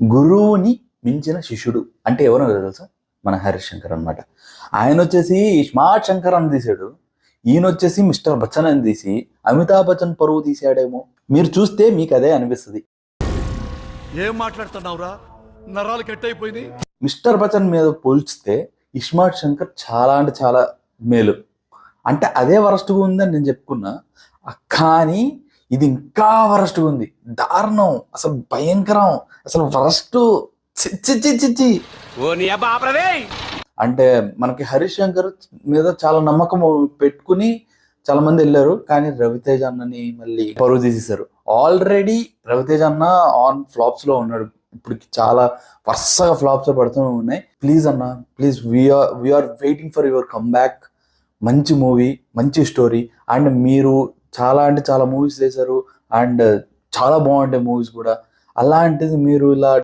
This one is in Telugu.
గురువుని మించిన శిష్యుడు అంటే ఎవరో తెలుసా? మన హరీష్ శంకర్ అనమాట. ఆయన వచ్చేసి స్మార్ట్ శంకర్ అని తీశాడు. ఈయన వచ్చేసి మిస్టర్ బచ్చన్ అని తీసి అమితాబ్ బచ్చన్ పరువు తీసాడేమో. మీరు చూస్తే మీకు అదే అనిపిస్తుంది. ఏం మాట్లాడుతున్నావురా? నరాలు కట్టయిపోయింది. మిస్టర్ బచ్చన్ మీద పోల్చితే ఇస్మార్ట్ శంకర్ చాలా అంటే చాలా మేలు. అంటే అదే వరస్ట్గా ఉందని నేను చెప్పుకున్నా, కానీ ఇది ఇంకా వరస్ట్గా ఉంది. దారుణం, అసలు భయంకరం, అసలు వరస్ట్. చిచ్చి అంటే మనకి హరీష్ శంకర్ మీద చాలా నమ్మకం పెట్టుకుని చాలా మంది వెళ్ళారు, కానీ రవితేజ అన్నని మళ్ళీ పరువు తీసేశారు. ఆల్రెడీ రవితేజ అన్న ఆన్ ఫ్లాప్స్ లో ఉన్నాడు. ఇప్పుడు చాలా వరుసగా ఫ్లాప్స్ పడుతూ ఉన్నాయి. ప్లీజ్ అన్న, please we are waiting for your comeback. మంచి మూవీ, మంచి స్టోరీ. అండ్ మీరు చాలా అంటే చాలా మూవీస్ చేశారు అండ్ చాలా బాగుంటాయి మూవీస్ కూడా. అలాంటిది మీరు ఇలా